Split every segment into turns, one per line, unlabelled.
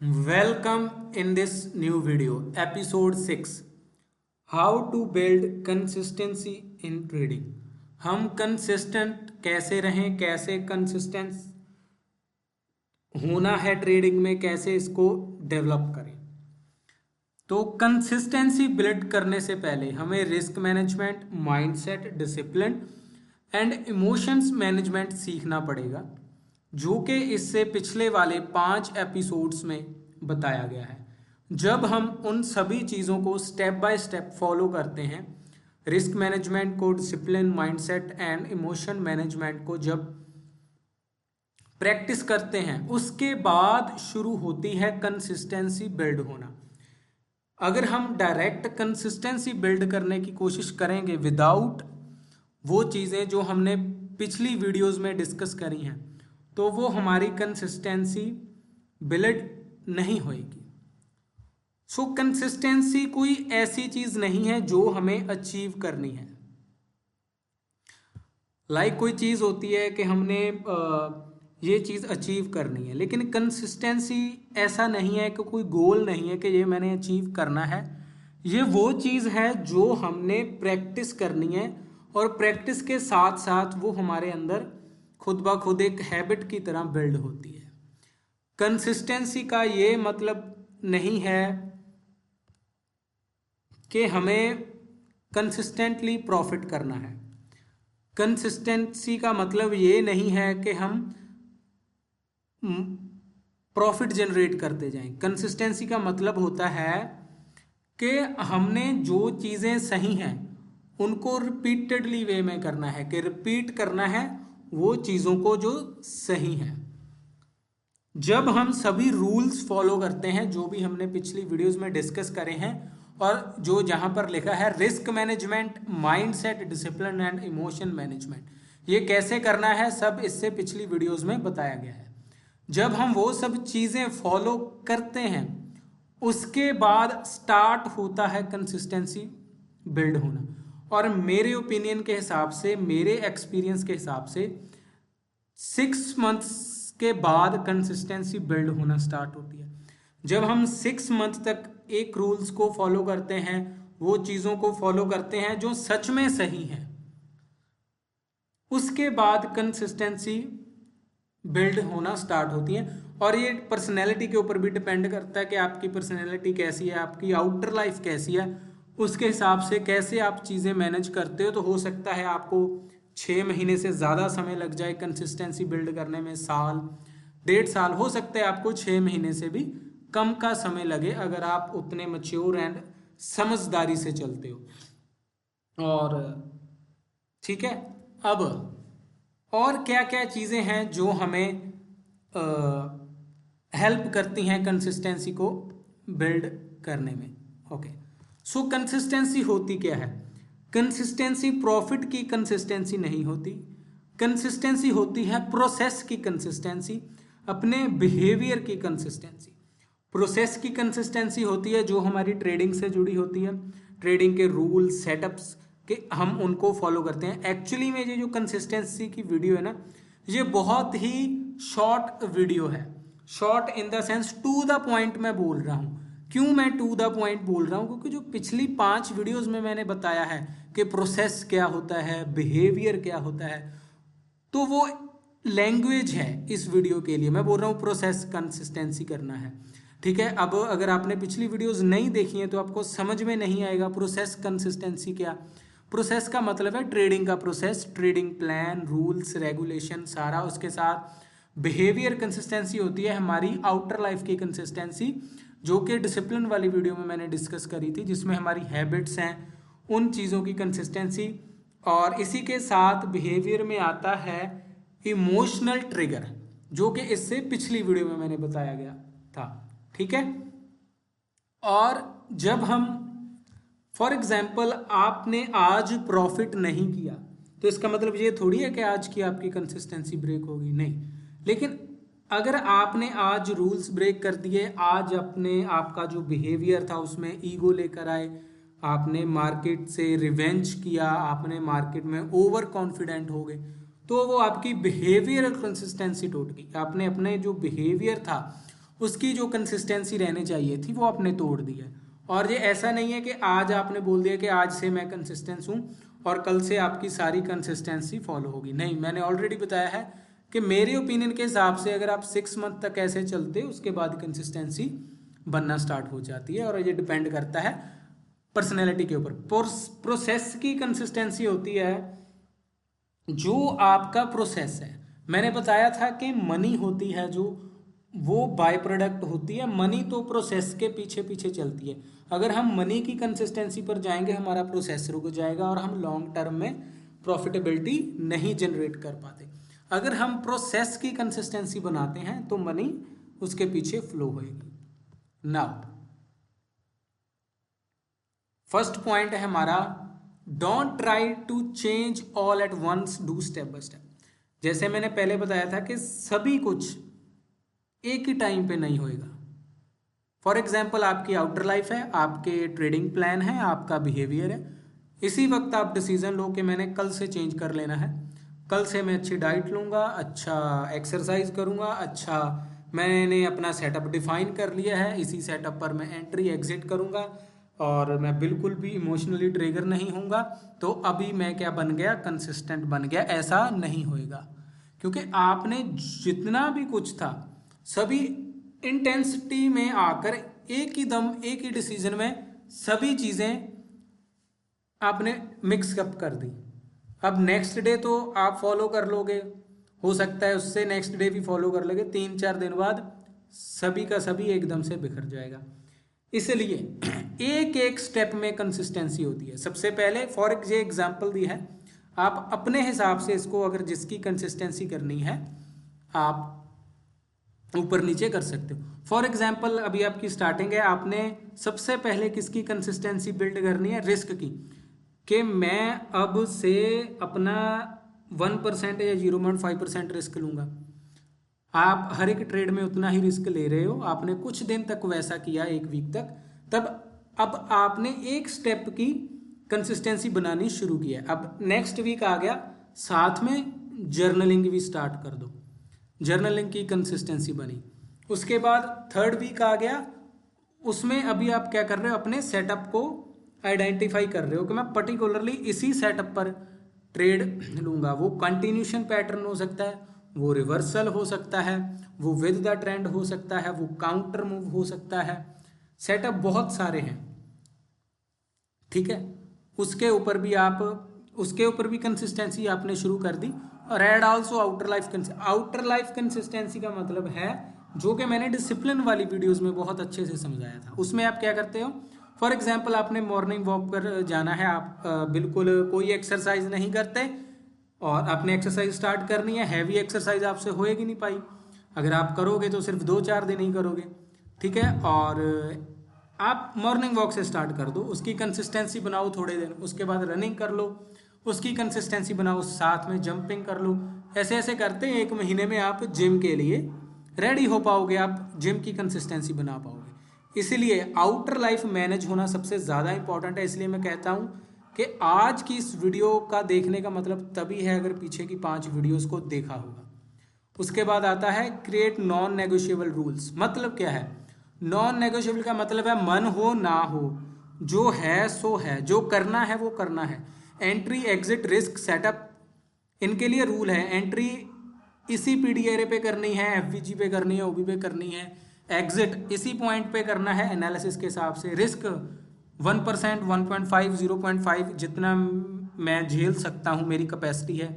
Welcome in this new video, episode 6. How to build consistency in trading. हम consistent कैसे रहें, कैसे consistent होना है ट्रेडिंग में, कैसे इसको डेवलप करें। तो कंसिस्टेंसी बिल्ड करने से पहले हमें risk management, mindset, discipline and emotions management सीखना पड़ेगा, जो कि इससे पिछले वाले 5 एपिसोड्स में बताया गया है। जब हम उन सभी चीज़ों को स्टेप बाय स्टेप फॉलो करते हैं, रिस्क मैनेजमेंट को, discipline, mindset and emotion management को जब प्रैक्टिस करते हैं, उसके बाद शुरू होती है कंसिस्टेंसी बिल्ड होना। अगर हम डायरेक्ट कंसिस्टेंसी बिल्ड करने की कोशिश करेंगे विदाउट वो चीज़ें जो हमने पिछली वीडियोस में डिस्कस करी हैं, तो वो हमारी कंसिस्टेंसी बिल्ड नहीं होएगी। सो कंसिस्टेंसी कोई ऐसी चीज़ नहीं है जो हमें अचीव करनी है। कोई चीज़ होती है कि हमने ये चीज़ अचीव करनी है, लेकिन कंसिस्टेंसी ऐसा नहीं है कि कोई गोल नहीं है कि ये मैंने अचीव करना है। ये वो चीज़ है जो हमने प्रैक्टिस करनी है, और प्रैक्टिस के साथ साथ वो हमारे अंदर खुद ब खुद एक हैबिट की तरह बिल्ड होती है। कंसिस्टेंसी का ये मतलब नहीं है कि हमें कंसिस्टेंटली प्रॉफिट करना है। कंसिस्टेंसी का मतलब ये नहीं है कि हम प्रॉफिट जनरेट करते जाएं। कंसिस्टेंसी का मतलब होता है कि हमने जो चीज़ें सही हैं उनको रिपीटेडली वे में करना है, कि रिपीट करना है वो चीज़ों को जो सही है। जब हम सभी रूल्स फॉलो करते हैं जो भी हमने पिछली वीडियोस में डिस्कस करे हैं, और जो जहां पर लिखा है risk management, mindset, discipline and emotion management, ये कैसे करना है सब इससे पिछली वीडियोस में बताया गया है। जब हम वो सब चीज़ें फॉलो करते हैं, उसके बाद स्टार्ट होता है कंसिस्टेंसी बिल्ड होना। और मेरे ओपिनियन के हिसाब से, मेरे एक्सपीरियंस के हिसाब से 6 मंथ्स के बाद कंसिस्टेंसी बिल्ड होना स्टार्ट होती है। जब हम 6 मंथ तक एक रूल्स को फॉलो करते हैं, वो चीज़ों को फॉलो करते हैं जो सच में सही है, उसके बाद कंसिस्टेंसी बिल्ड होना स्टार्ट होती है। और ये पर्सनैलिटी के ऊपर भी डिपेंड करता है कि आपकी पर्सनैलिटी कैसी है, आपकी आउटर लाइफ कैसी है, उसके हिसाब से कैसे आप चीज़ें मैनेज करते हो। तो हो सकता है आपको 6 महीने से ज़्यादा समय लग जाए कंसिस्टेंसी बिल्ड करने में, साल, 1.5 साल। हो सकता है आपको 6 महीने से भी कम का समय लगे, अगर आप उतने मच्योर एंड समझदारी से चलते हो। और ठीक है, अब और क्या क्या चीज़ें हैं जो हमें हेल्प करती हैं कंसिस्टेंसी को बिल्ड करने में। ओके, सो कंसिस्टेंसी होती क्या है? कंसिस्टेंसी प्रॉफिट की कंसिस्टेंसी नहीं होती। कंसिस्टेंसी होती है प्रोसेस की कंसिस्टेंसी, अपने बिहेवियर की कंसिस्टेंसी। प्रोसेस की कंसिस्टेंसी होती है जो हमारी ट्रेडिंग से जुड़ी होती है, ट्रेडिंग के रूल्स, सेटअप्स के हम उनको फॉलो करते हैं। एक्चुअली में ये जो कंसिस्टेंसी की वीडियो है ना, ये बहुत ही शॉर्ट वीडियो है। Short in the sense to the point मैं बोल रहा हूँ। क्यों मैं टू द पॉइंट बोल रहा हूँ? क्योंकि जो पिछली 5 वीडियोस में मैंने बताया है कि प्रोसेस क्या होता है, बिहेवियर क्या होता है, तो वो लैंग्वेज है इस वीडियो के लिए। मैं बोल रहा हूँ प्रोसेस कंसिस्टेंसी करना है, ठीक है। अब अगर आपने पिछली वीडियोस नहीं देखी हैं तो आपको समझ में नहीं आएगा प्रोसेस कंसिस्टेंसी क्या। प्रोसेस का मतलब है ट्रेडिंग का process, trading plan, rules, regulation सारा। उसके साथ बिहेवियर कंसिस्टेंसी होती है हमारी आउटर लाइफ की कंसिस्टेंसी, जो कि डिसिप्लिन वाली वीडियो में मैंने डिस्कस करी थी, जिसमें हमारी हैबिट्स हैं, उन चीज़ों की कंसिस्टेंसी। और इसी के साथ बिहेवियर में आता है इमोशनल ट्रिगर, जो कि इससे पिछली वीडियो में मैंने बताया गया था, ठीक है। और जब हम, फॉर एग्जाम्पल, आपने आज प्रॉफिट नहीं किया, तो इसका मतलब ये थोड़ी है कि आज की आपकी कंसिस्टेंसी ब्रेक होगी, नहीं। लेकिन अगर आपने आज रूल्स ब्रेक कर दिए, आज अपने आपका जो बिहेवियर था उसमें ईगो लेकर आए, आपने मार्केट से रिवेंज किया, आपने मार्केट में ओवर कॉन्फिडेंट हो गए, तो वो आपकी बिहेवियरल कंसिस्टेंसी टूट गई। आपने अपने जो बिहेवियर था उसकी जो कंसिस्टेंसी रहनी चाहिए थी वो आपने तोड़ दी है। और ये ऐसा नहीं है कि आज आपने बोल दिया कि आज से मैं कंसिस्टेंस हूँ और कल से आपकी सारी कंसिस्टेंसी फॉलो होगी। नहीं, मैंने ऑलरेडी बताया है कि मेरे ओपिनियन के हिसाब से अगर आप 6 मंथ तक ऐसे चलते उसके बाद कंसिस्टेंसी बनना स्टार्ट हो जाती है। और ये डिपेंड करता है पर्सनैलिटी के ऊपर। प्रोसेस की कंसिस्टेंसी होती है जो आपका प्रोसेस है। मैंने बताया था कि मनी होती है जो वो बाय प्रोडक्ट होती है। मनी तो प्रोसेस के पीछे पीछे चलती है। अगर हम मनी की कंसिस्टेंसी पर जाएंगे हमारा प्रोसेस रुक जाएगा और हम लॉन्ग टर्म में प्रॉफिटेबिलिटी नहीं जनरेट कर पाते। अगर हम प्रोसेस की कंसिस्टेंसी बनाते हैं तो मनी उसके पीछे फ्लो होएगी। नाउ फर्स्ट पॉइंट है हमारा, don't try to change all at once, do step by step. जैसे मैंने पहले बताया था कि सभी कुछ एक ही टाइम पे नहीं होएगा। फॉर एग्जाम्पल आपकी आउटर लाइफ है, आपके ट्रेडिंग प्लान है, आपका बिहेवियर है। इसी वक्त आप डिसीजन लो कि मैंने कल से चेंज कर लेना है, कल से मैं अच्छी डाइट लूँगा, अच्छा एक्सरसाइज करूँगा, अच्छा मैंने अपना सेटअप डिफाइन कर लिया है, इसी सेटअप पर मैं एंट्री एग्जिट करूँगा और मैं बिल्कुल भी इमोशनली ट्रिगर नहीं होऊंगा। तो अभी मैं क्या बन गया, कंसिस्टेंट बन गया। ऐसा नहीं होएगा क्योंकि आपने जितना भी कुछ था सभी इंटेंसिटी में आकर एक ही दम एक ही डिसीजन में सभी चीज़ें आपने मिक्स अप कर दी। अब नेक्स्ट डे तो आप फॉलो कर लोगे, हो सकता है उससे नेक्स्ट डे भी फॉलो कर लोगे, 3-4 दिन बाद सभी का सभी एकदम से बिखर जाएगा। इसलिए एक एक स्टेप में कंसिस्टेंसी होती है। सबसे पहले फॉर एग्जाम्पल दी है, आप अपने हिसाब से इसको अगर जिसकी कंसिस्टेंसी करनी है आप ऊपर नीचे कर सकते हो। फॉर एग्जाम्पल अभी आपकी स्टार्टिंग है, आपने सबसे पहले किसकी कंसिस्टेंसी बिल्ड करनी है, रिस्क की, कि मैं अब से अपना 1% या 0.5% रिस्क लूँगा। आप हर एक ट्रेड में उतना ही रिस्क ले रहे हो, आपने कुछ दिन तक वैसा किया, एक वीक तक, तब अब आपने एक स्टेप की कंसिस्टेंसी बनानी शुरू किया। अब नेक्स्ट वीक आ गया, साथ में जर्नलिंग भी स्टार्ट कर दो, जर्नलिंग की कंसिस्टेंसी बनी। उसके बाद थर्ड वीक आ गया, उसमें अभी आप क्या कर रहे हो, अपने सेटअप को आइडेंटिफाई कर रहे हो कि मैं पर्टिकुलरली इसी सेटअप पर ट्रेड लूँगा। वो कंटिन्यूशन पैटर्न हो सकता है, वो रिवर्सल हो सकता है, वो विद द ट्रेंड हो सकता है, वो काउंटर मूव हो सकता है। सेटअप बहुत सारे हैं, ठीक है। उसके ऊपर भी कंसिस्टेंसी आपने शुरू कर दी। और and also outer life consistency का मतलब है जो कि मैंने डिसिप्लिन वाली वीडियोस में बहुत अच्छे से समझाया था। उसमें आप क्या करते हो, फॉर एग्जाम्पल आपने मॉर्निंग वॉक पर जाना है, आप बिल्कुल कोई एक्सरसाइज नहीं करते और आपने एक्सरसाइज स्टार्ट करनी है, हैवी एक्सरसाइज आपसे होएगी नहीं पाई, अगर आप करोगे तो सिर्फ 2-4 दिन ही करोगे, ठीक है। और आप मॉर्निंग वॉक से स्टार्ट कर दो, उसकी कंसिस्टेंसी बनाओ थोड़े दिन, उसके बाद रनिंग कर लो, उसकी कंसिस्टेंसी बनाओ, साथ में जंपिंग कर लो। ऐसे ऐसे करते हैं 1 महीने में आप जिम के लिए रेडी हो पाओगे, आप जिम की कंसिस्टेंसी बना पाओगे। इसीलिए आउटर लाइफ मैनेज होना सबसे ज़्यादा इंपॉर्टेंट है। इसलिए मैं कहता हूँ कि आज की इस वीडियो का देखने का मतलब तभी है अगर पीछे की 5 वीडियोस को देखा होगा। उसके बाद आता है क्रिएट नॉन नेगोशिएबल रूल्स। मतलब क्या है, नॉन नेगोशिएबल का मतलब है मन हो ना हो, जो है सो है, जो करना है वो करना है। एंट्री एग्जिट रिस्क सेटअप, इनके लिए रूल है। एंट्री इसी पीडीआरए पे करनी है, एफवीजी पे करनी है, ओबी पे करनी है। एग्जिट इसी पॉइंट पे करना है एनालिसिस के हिसाब से। रिस्क 1%, 1.5, 0.5 जितना मैं झेल सकता हूँ, मेरी कैपेसिटी है।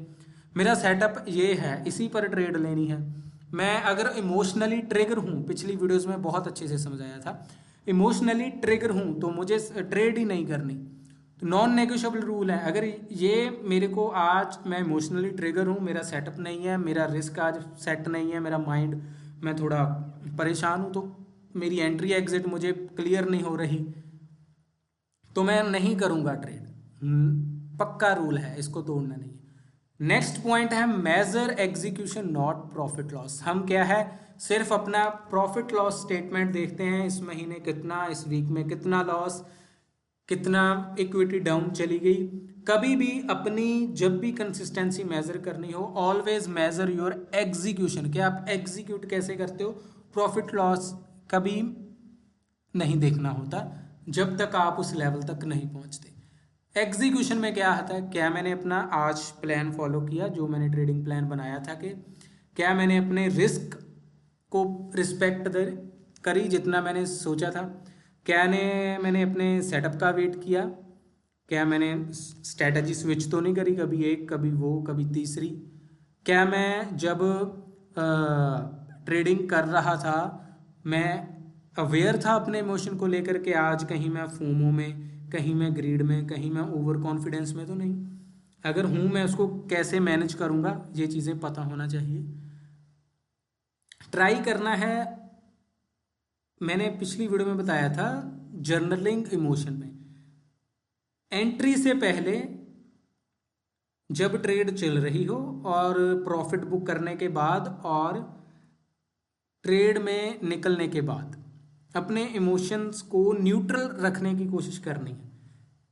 मेरा सेटअप ये है, इसी पर ट्रेड लेनी है। मैं अगर इमोशनली ट्रिगर हूँ, पिछली वीडियोस में बहुत अच्छे से समझाया था, इमोशनली ट्रिगर हूँ तो मुझे ट्रेड ही नहीं करनी। तो नॉन नेगोशिएबल रूल है, अगर ये मेरे को आज मैं इमोशनली ट्रिगर हूँ, मेरा सेटअप नहीं है, मेरा रिस्क आज सेट नहीं है, मेरा माइंड मैं थोड़ा परेशान हूँ, तो मेरी एंट्री एग्जिट मुझे क्लियर नहीं हो रही, तो मैं नहीं करूँगा ट्रेड। पक्का रूल है, इसको तोड़ना नहीं है। नेक्स्ट पॉइंट है measure execution not profit loss. हम क्या है, सिर्फ अपना प्रॉफिट लॉस स्टेटमेंट देखते हैं, इस महीने कितना, इस वीक में कितना लॉस, कितना इक्विटी डाउन चली गई। कभी भी अपनी जब भी कंसिस्टेंसी मेजर करनी हो, ऑलवेज मेजर योर एग्जीक्यूशन, कि आप एग्जीक्यूट कैसे करते हो प्रॉफिट लॉस कभी नहीं देखना होता जब तक आप उस लेवल तक नहीं पहुंचते। एग्जीक्यूशन में क्या आता है, क्या मैंने अपना आज प्लान फॉलो किया, जो मैंने ट्रेडिंग प्लान बनाया था, कि क्या मैंने अपने रिस्क को रिस्पेक्ट करी जितना मैंने सोचा था, क्या मैंने अपने सेटअप का वेट किया, क्या मैंने स्ट्रैटेजी स्विच तो नहीं करी कभी एक कभी वो कभी तीसरी, क्या मैं जब ट्रेडिंग कर रहा था मैं अवेयर था अपने इमोशन को लेकर के आज कहीं मैं फोमो में, कहीं मैं ग्रीड में, कहीं मैं ओवर कॉन्फिडेंस में तो नहीं, अगर हूँ मैं उसको कैसे मैनेज करूँगा, ये चीज़ें पता होना चाहिए। ट्राई करना है, मैंने पिछली वीडियो में बताया था जर्नलिंग इमोशन में, एंट्री से पहले जब ट्रेड चल रही हो और प्रॉफिट बुक करने के बाद और ट्रेड में निकलने के बाद अपने इमोशंस को न्यूट्रल रखने की कोशिश करनी है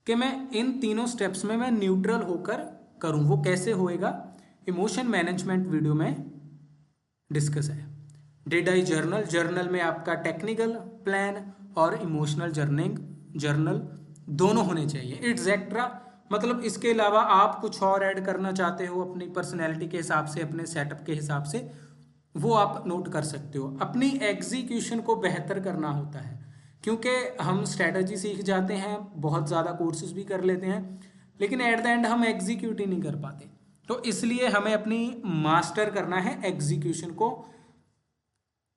कि मैं इन तीनों स्टेप्स में मैं न्यूट्रल होकर करूं। वो कैसे होएगा, इमोशन मैनेजमेंट वीडियो में डिस्कस है। डिड आई जर्नल, जर्नल में आपका टेक्निकल प्लान और इमोशनल जर्नल दोनों होने चाहिए एटसेट्रा। मतलब इसके अलावा आप कुछ और ऐड करना चाहते हो अपनी पर्सनैलिटी के हिसाब से, अपने सेटअप के हिसाब से, वो आप नोट कर सकते हो। अपनी एग्जीक्यूशन को बेहतर करना होता है, क्योंकि हम स्ट्रैटेजी सीख जाते हैं, बहुत ज़्यादा कोर्सेज भी कर लेते हैं, लेकिन एट द एंड हम एग्जीक्यूट ही नहीं कर पाते। तो इसलिए हमें अपनी मास्टर करना है एग्जीक्यूशन को,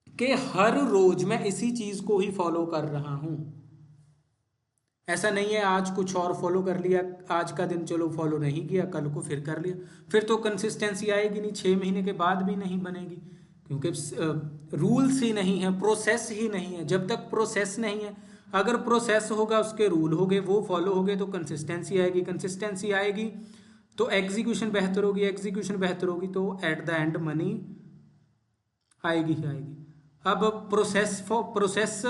कि हर रोज मैं इसी चीज़ को ही फॉलो कर रहा हूँ। ऐसा नहीं है आज कुछ और फॉलो कर लिया, आज का दिन चलो फॉलो नहीं किया, कल को फिर कर लिया, फिर तो कंसिस्टेंसी आएगी नहीं, 6 महीने के बाद भी नहीं बनेगी, क्योंकि रूल्स ही नहीं है, प्रोसेस ही नहीं है। जब तक प्रोसेस नहीं है, अगर प्रोसेस होगा, उसके रूल होंगे, वो फॉलो होंगे, तो कंसिस्टेंसी आएगी, कंसिस्टेंसी आएगी तो एग्जीक्यूशन बेहतर होगी, एग्जीक्यूशन बेहतर होगी तो एट द एंड मनी आएगी ही आएगी। अब प्रोसेस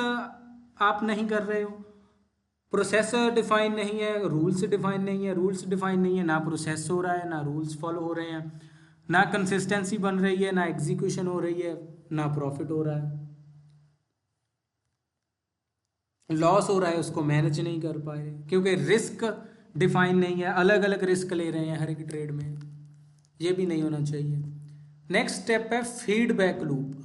आप नहीं कर रहे हो, प्रोसेस डिफाइन नहीं है, रूल्स डिफाइन नहीं है, रूल्स डिफाइन नहीं है, ना प्रोसेस हो रहा है, ना रूल्स फॉलो हो रहे हैं, ना कंसिस्टेंसी बन रही है, ना एग्जीक्यूशन हो रही है, ना प्रॉफिट हो रहा है, लॉस हो रहा है, उसको मैनेज नहीं कर पा रहे क्योंकि रिस्क डिफाइन नहीं है, अलग अलग रिस्क ले रहे हैं हर एक ट्रेड में। ये भी नहीं होना चाहिए। नेक्स्ट स्टेप है फीडबैक लूप।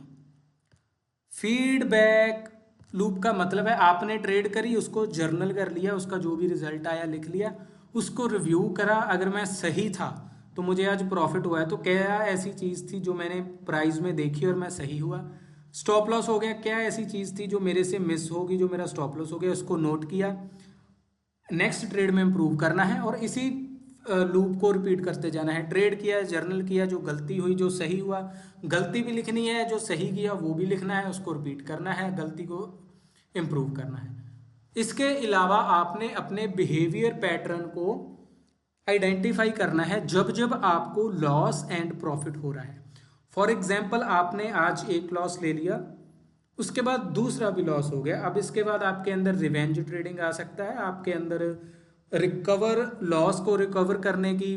फीडबैक लूप का मतलब है आपने ट्रेड करी, उसको जर्नल कर लिया, उसका जो भी रिजल्ट आया लिख लिया, उसको रिव्यू करा, अगर मैं सही था तो मुझे आज प्रॉफिट हुआ है, तो क्या ऐसी चीज़ थी जो मैंने प्राइस में देखी और मैं सही हुआ, स्टॉप लॉस हो गया, क्या ऐसी चीज़ थी जो मेरे से मिस होगी, जो मेरा स्टॉप लॉस हो गया, उसको नोट किया, नेक्स्ट ट्रेड में इम्प्रूव करना है और इसी लूप को रिपीट करते जाना है। ट्रेड किया, जर्नल किया, जो गलती हुई, जो सही हुआ, गलती भी लिखनी है, जो सही किया वो भी लिखना है, उसको रिपीट करना है, गलती को इम्प्रूव करना है। इसके अलावा आपने अपने बिहेवियर पैटर्न को आइडेंटिफाई करना है जब जब आपको लॉस एंड प्रॉफिट हो रहा है। फॉर एग्जाम्पल आपने आज एक लॉस ले लिया, उसके बाद दूसरा भी लॉस हो गया, अब इसके बाद आपके अंदर रिवेंज ट्रेडिंग आ सकता है, आपके अंदर रिकवर, लॉस को रिकवर करने की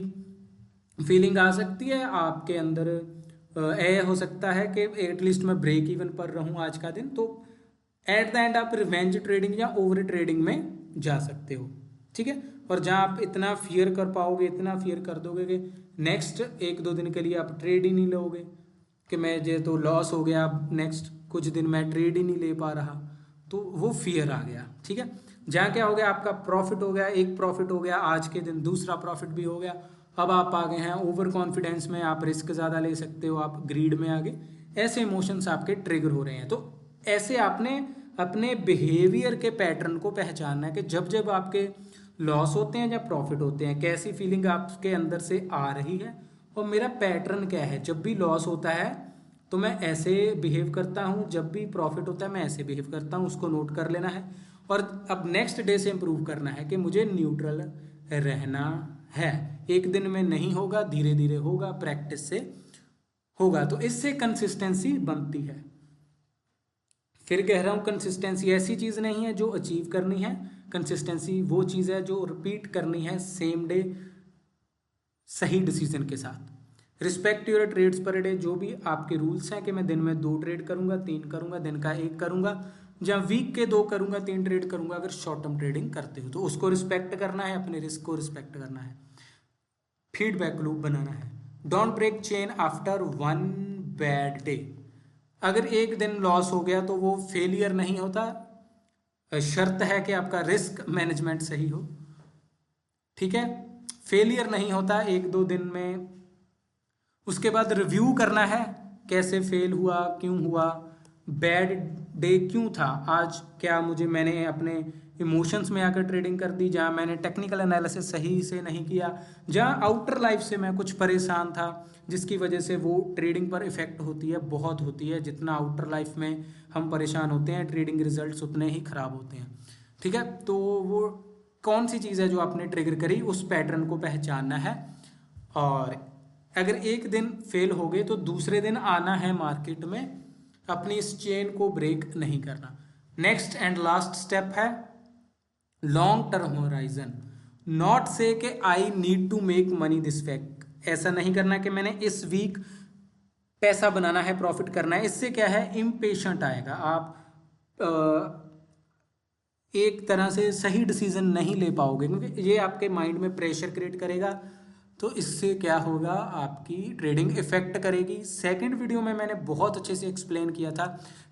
फीलिंग आ सकती है, आपके अंदर यह हो सकता है कि एटलीस्ट मैं ब्रेक इवन पर रहूं आज का दिन, तो एट द एंड आप रिवेंज ट्रेडिंग या ओवर ट्रेडिंग में जा सकते हो। ठीक है, और जहां आप इतना फियर कर पाओगे, इतना फियर कर दोगे कि नेक्स्ट 1-2 दिन के लिए आप ट्रेड ही नहीं लोगे, कि मैं ये तो लॉस हो गया, अब नेक्स्ट कुछ दिन मैं ट्रेड ही नहीं ले पा रहा, तो वो फियर आ गया। ठीक है, जहाँ क्या हो गया, आपका प्रॉफिट हो गया, एक प्रॉफिट हो गया आज के दिन, दूसरा प्रॉफिट भी हो गया, अब आप आ गए हैं ओवर कॉन्फिडेंस में, आप रिस्क ज़्यादा ले सकते हो, आप ग्रीड में आ गए, ऐसे इमोशंस आपके ट्रिगर हो रहे हैं। तो ऐसे आपने अपने बिहेवियर के पैटर्न को पहचानना है कि जब जब आपके लॉस होते हैं या प्रॉफिट होते हैं, कैसी फीलिंग आपके अंदर से आ रही है और मेरा पैटर्न क्या है। जब भी लॉस होता है तो मैं ऐसे बिहेव करता हूँ, जब भी प्रॉफिट होता है मैं ऐसे बिहेव करता हूँ, उसको नोट कर लेना है और अब नेक्स्ट डे से इम्प्रूव करना है कि मुझे न्यूट्रल रहना है। एक दिन में नहीं होगा, धीरे धीरे होगा, प्रैक्टिस से होगा, तो इससे कंसिस्टेंसी बनती है। फिर कह रहा हूँ, कंसिस्टेंसी ऐसी चीज़ नहीं है जो अचीव करनी है, कंसिस्टेंसी वो चीज़ है जो रिपीट करनी है सेम डे सही डिसीजन के साथ। Respect your trades per day, जो भी आपके रूल्स हैं कि मैं दिन में 2 ट्रेड करूंगा, 3 करूंगा, दिन का 1 करूंगा, या वीक के 2 करूंगा, 3 ट्रेड करूंगा। अगर शॉर्ट टर्म ट्रेडिंग करते हो तो उसको रिस्पेक्ट करना है, अपने रिस्क को रिस्पेक्ट करना है, फीडबैक लूप बनाना है। Don't break chain after 1 bad day. अगर एक दिन लॉस हो गया तो वो फेलियर नहीं होता, शर्त है कि आपका रिस्क मैनेजमेंट सही हो, ठीक है। फेलियर नहीं होता 1-2 दिन में। उसके बाद रिव्यू करना है, कैसे फेल हुआ, क्यों हुआ, बैड डे क्यों था आज, क्या मैंने अपने इमोशंस में आकर ट्रेडिंग कर दी, जहाँ मैंने टेक्निकल एनालिसिस सही से नहीं किया, जहाँ आउटर लाइफ से मैं कुछ परेशान था जिसकी वजह से वो ट्रेडिंग पर इफेक्ट होती है, बहुत होती है। जितना आउटर लाइफ में हम परेशान होते हैं, ट्रेडिंग रिजल्ट्स उतने ही खराब होते हैं, ठीक है। तो वो कौन सी चीज़ है जो आपने ट्रिगर करी, उस पैटर्न को पहचानना है। और अगर एक दिन फेल हो गए तो दूसरे दिन आना है मार्केट में, अपनी इस चेन को ब्रेक नहीं करना। नेक्स्ट एंड लास्ट स्टेप है लॉन्ग टर्म होराइजन। नॉट से कि I need to make money this week, ऐसा नहीं करना कि मैंने इस वीक पैसा बनाना है, प्रॉफिट करना है। इससे क्या है, इम्पेशेंट आएगा, आप एक तरह से सही डिसीजन नहीं ले पाओगे, क्योंकि ये आपके माइंड में प्रेशर क्रिएट करेगा। तो इससे क्या होगा, आपकी ट्रेडिंग इफेक्ट करेगी। सेकंड वीडियो में मैंने बहुत अच्छे से एक्सप्लेन किया था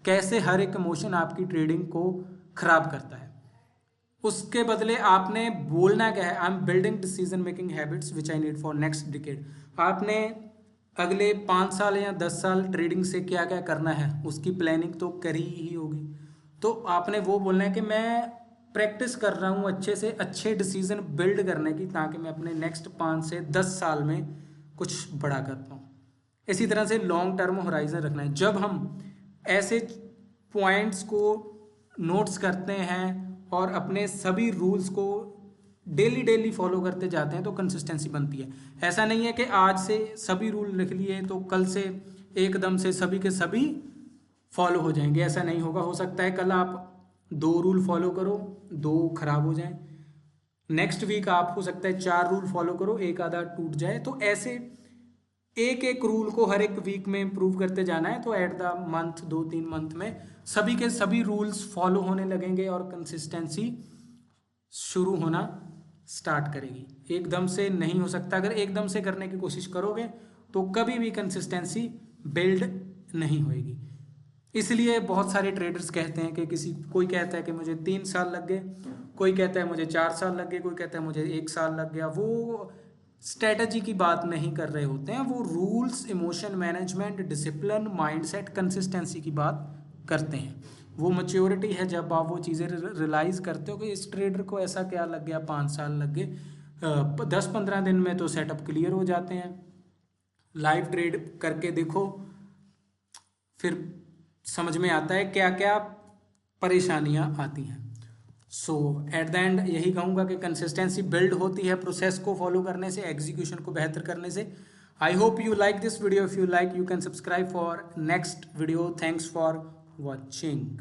कैसे हर एक इमोशन आपकी ट्रेडिंग को खराब करता है। उसके बदले आपने बोलना क्या है, I am building decision making habits which I need for next decade. आपने अगले 5 साल या 10 साल ट्रेडिंग से क्या क्या करना है उसकी प्लानिंग तो करी ही होगी। तो आपने वो बोलना है कि मैं प्रैक्टिस कर रहा हूँ अच्छे से अच्छे डिसीजन बिल्ड करने की, ताकि मैं अपने नेक्स्ट 5 से 10 साल में कुछ बड़ा कर पाऊँ। इसी तरह से लॉन्ग टर्म होराइजन रखना है। जब हम ऐसे पॉइंट्स को नोट्स करते हैं और अपने सभी रूल्स को डेली फॉलो करते जाते हैं तो कंसिस्टेंसी बनती है। ऐसा नहीं है कि आज से सभी रूल लिख लिए तो कल से एकदम से सभी के सभी फॉलो हो जाएंगे, ऐसा नहीं होगा। हो सकता है कल आप 2 रूल फॉलो करो, 2 खराब हो जाएं, नेक्स्ट वीक आप हो सकता है 4 रूल फॉलो करो, एक आधा टूट जाए। तो ऐसे एक एक रूल को हर एक वीक में इम्प्रूव करते जाना है। तो एट द मंथ 2-3 मंथ में सभी के सभी रूल्स फॉलो होने लगेंगे और कंसिस्टेंसी शुरू होना स्टार्ट करेगी। एकदम से नहीं हो सकता। अगर एकदम से करने की कोशिश करोगे तो कभी भी कंसिस्टेंसी बिल्ड नहीं होएगी। इसलिए बहुत सारे ट्रेडर्स कहते हैं कि कोई कहता है कि मुझे 3 साल लग गए, कोई कहता है मुझे 4 साल लग गए, कोई कहता है मुझे 1 साल लग गया। वो स्ट्रेटजी की बात नहीं कर रहे होते हैं, वो rules, emotion management, discipline, mindset, consistency की बात करते हैं। वो मैच्योरिटी है जब आप वो चीज़ें रियलाइज करते हो कि इस ट्रेडर को ऐसा क्या लग गया, 5 साल लग गए, 10-15 दिन में तो सेटअप क्लियर हो जाते हैं। लाइव ट्रेड करके देखो, फिर समझ में आता है क्या क्या परेशानियां आती हैं। सो एट द एंड यही कहूँगा कि कंसिस्टेंसी बिल्ड होती है प्रोसेस को फॉलो करने से, एग्जीक्यूशन को बेहतर करने से। I hope you like this video. If you like, you can subscribe for next video. Thanks for watching.